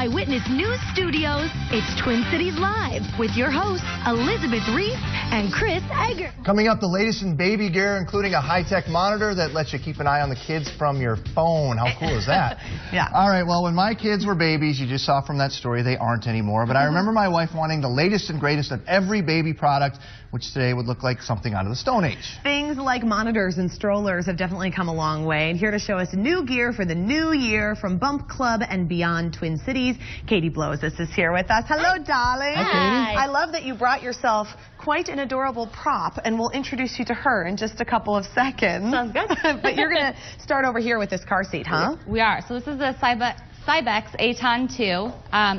Eyewitness News Studios, it's Twin Cities Live with your hosts, Elizabeth Reese and Chris Egger. Coming up, the latest in baby gear, including a high-tech monitor that lets you keep an eye on the kids from your phone. How cool is that? Yeah. All right, well, when my kids were babies, you just saw from that story, they aren't anymore. But I remember my wife wanting the latest and greatest of every baby product, which today would look like something out of the Stone Age. Things like monitors and strollers have definitely come a long way. And here to show us new gear for the new year from Bump Club and beyond Twin Cities, Katie Bloses is here with us. Hello, darling. Hi, Katie. I love that you brought yourself quite an adorable prop, and we'll introduce you to her in just a couple of seconds. Sounds good. But you're going to start over here with this car seat, huh? We are. So this is the Cybex Aton 2.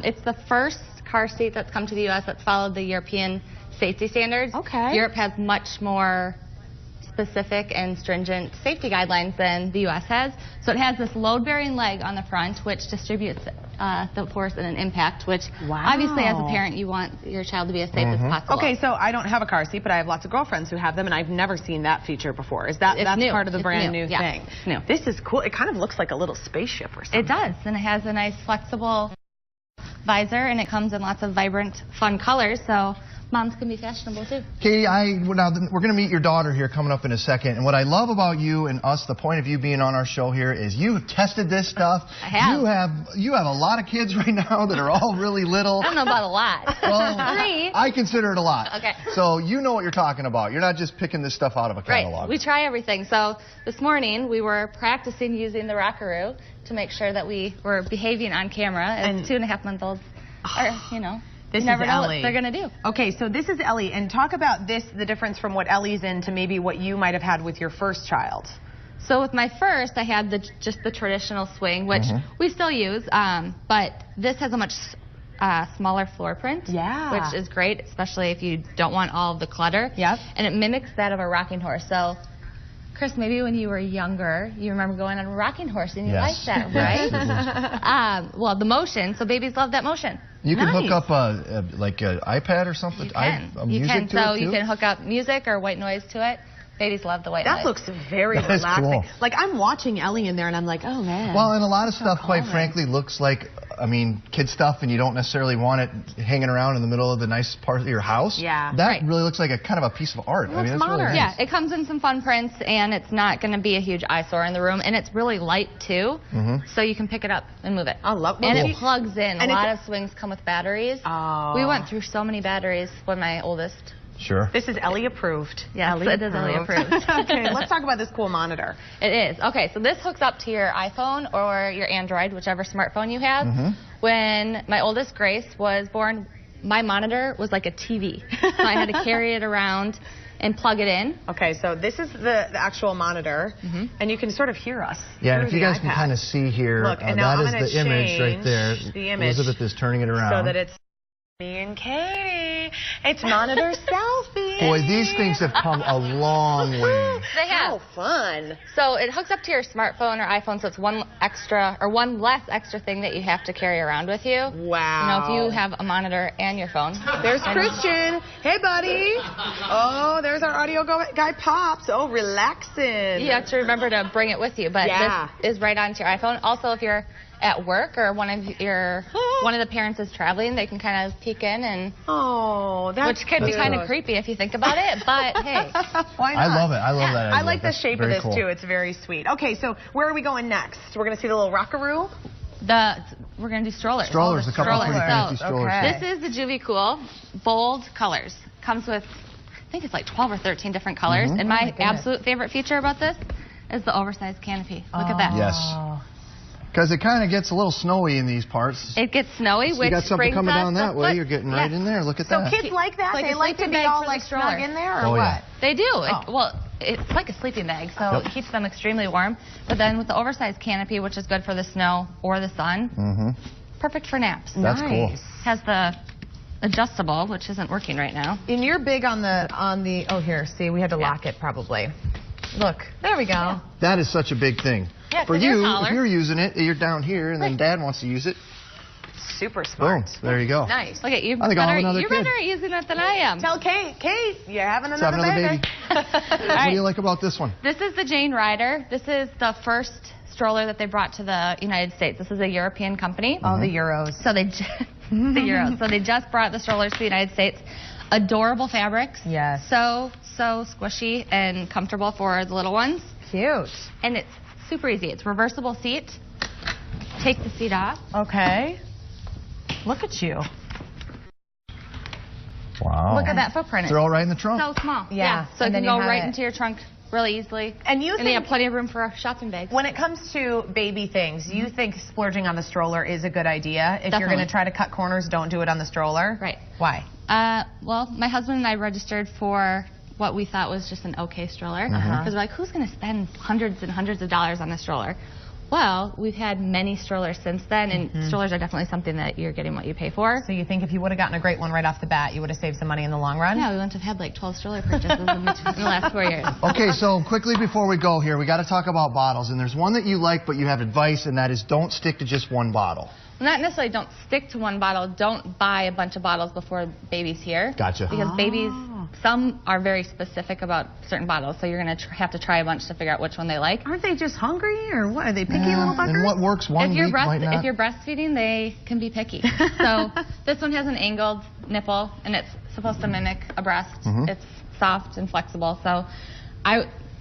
It's the first car seat that's come to the U.S. that's followed the European safety standards. Okay. Europe has much more specific and stringent safety guidelines than the U.S. has. So it has this load-bearing leg on the front, which distributes the force in an impact, which obviously as a parent you want your child to be as safe as possible. Okay, so I don't have a car seat, but I have lots of girlfriends who have them, and I've never seen that feature before. Is that that's new. part of the brand new Yeah. thing? It's new. This is cool. It kind of looks like a little spaceship or something. It does, and it has a nice flexible visor, and it comes in lots of vibrant, fun colors, so moms can be fashionable too. Katie, we're going to meet your daughter here coming up in a second. And what I love about you and us, the point of you being on our show here, is you've tested this stuff. I have. You have a lot of kids right now that are all really little. I don't know about a lot. Well, 3. I consider it a lot. Okay. So you know what you're talking about. You're not just picking this stuff out of a catalog. Right. We try everything. So this morning we were practicing using the rockaroo to make sure that we were behaving on camera as 2.5-month-olds are, you know. This you never is know Ellie. what they're going to do. Okay, so this is Ellie, and talk about this, the difference from what Ellie's in to maybe what you might have had with your first child. So with my first, I had just the traditional swing, which we still use, but this has a much smaller floor print, which is great, especially if you don't want all of the clutter. Yep. And it mimics that of a rocking horse. So, Chris, maybe when you were younger, you remember going on a rocking horse and you liked that, right? Well, the motion, so babies love that motion. You can hook up like an iPad or something. You can. You can hook up music or white noise to it. Babies love the white noise. That looks very relaxing. Cool. Like, I'm watching Ellie in there, and I'm like, oh, man. Well, and a lot of stuff, quite frankly, looks like, I mean, kid stuff, and you don't necessarily want it hanging around in the middle of the nice part of your house. Yeah. That really looks like a kind of a piece of art. Well, I mean, it's modern. really nice. Yeah, it comes in some fun prints, and it's not going to be a huge eyesore in the room, and it's really light, too, so you can pick it up and move it. I love it. And it plugs in. A lot of swings come with batteries. Oh. We went through so many batteries when my oldest. Sure. This is Ellie approved. Yes, it is Ellie approved. Okay, let's talk about this cool monitor. It is. Okay, so this hooks up to your iPhone or your Android, whichever smartphone you have. When my oldest, Grace, was born, my monitor was like a TV. So I had to carry it around and plug it in. Okay, so this is the actual monitor, and you can sort of hear us. Yeah, and if you guys can kind of see here, look, and now that is the image right there. The image Elizabeth is turning it around. so that it's me and Katie. It's monitor selfie. Boy, these things have come a long way. They have. How fun. So it hooks up to your smartphone or iPhone, so it's one less extra thing that you have to carry around with you. Wow. You know, if you have a monitor and your phone. There's Christian. Hey, buddy. Oh, there's our audio guy, Pops. Oh, relaxing. You have to remember to bring it with you, but this is right onto your iPhone. Also, if you're at work or one of the parents is traveling, they can kind of peek in and which could be kind of creepy if you think about it, but hey, why not? I love it. I love that. I like the shape of this cool. too. It's very sweet. Okay, so where are we going next? We're going to see the little rockaroo. We're going to do strollers. Strollers, a couple of pretty fancy strollers. Okay. This is the Juvie Cool bold colors. Comes with, I think it's like 12 or 13 different colors, and my absolute favorite feature about this is the oversized canopy. Look at that. Yes. Because it kind of gets a little snowy in these parts. It gets snowy, which you got something coming down that way. Foot. You're getting right in there. Look at that. So kids like that? Like they like to be all like snug in there, or what? Yeah. They do. It's like a sleeping bag, so it keeps them extremely warm. But then with the oversized canopy, which is good for the snow or the sun, perfect for naps. That's cool. Has the adjustable, which isn't working right now. And you're big on the oh, here, see, we had to lock it probably. Look, there we go. Yeah. That is such a big thing. Yeah, for you, if you're using it, you're down here, and then Dad wants to use it. Super smart. Boom, there you go. Nice. Look at you. I think I'll have another You're kid. better at using it than I am. Tell Kate, you're having Let's have another another baby. What do you like about this one? This is the Jane Ryder. This is the first stroller that they brought to the United States. This is a European company. Oh, the Euros. So they the Euros. So they just brought the strollers to the United States. Adorable fabrics. Yes. So squishy and comfortable for the little ones. Cute. And it's super easy. It's reversible seat. Take the seat off. Okay. Look at you. Wow. Look at that footprint. They're all right in the trunk. So small. Yeah. So And it then can you go have right it- into your trunk really easily. And you they have think, plenty of room for shopping bags. when it comes to baby things, you think splurging on the stroller is a good idea? If you're Definitely. going to try to cut corners, don't do it on the stroller? Right. Why? Well, my husband and I registered for what we thought was just an okay stroller. Because we're like, who's going to spend hundreds and hundreds of dollars on a stroller? Well, we've had many strollers since then, and strollers are definitely something that you're getting what you pay for. So you think if you would have gotten a great one right off the bat, you would have saved some money in the long run? Yeah, we wouldn't have had like 12 stroller purchases in the last 4 years. Okay, so quickly before we go here, we got to talk about bottles. And there's one that you like, but you have advice, and that is don't stick to just one bottle. Not necessarily don't stick to one bottle. Don't buy a bunch of bottles before baby's here. Gotcha. Because babies, some are very specific about certain bottles, so you're going to have to try a bunch to figure out which one they like. Aren't they just hungry, or what? Are they picky little buggers? And what works one week might not. If you're breastfeeding, they can be picky. So this one has an angled nipple, and it's supposed to mimic a breast. It's soft and flexible. So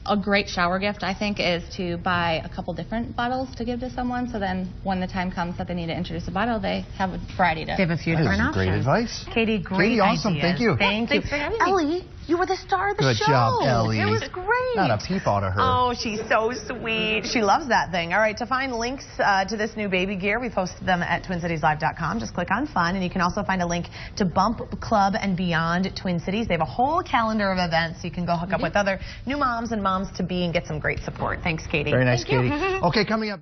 a great shower gift, I think, is to buy a couple different bottles to give to someone. So then when the time comes that they need to introduce a bottle, they have a variety to They have a few That is different options. great advice. Katie, great Katie, awesome. ideas. Thank you. Thank you. Thanks for having me. Ellie, you were the star of the Good show. job, Ellie. It was great. Not a peep out of her. Oh, she's so sweet. She loves that thing. All right, to find links to this new baby gear, we posted them at TwinCitiesLive.com. Just click on Fun, and you can also find a link to Bump Club and Beyond Twin Cities. They have a whole calendar of events, so you can go hook up with other new moms and moms-to-be and get some great support. Thanks, Katie. Very nice, Katie. Okay, coming up.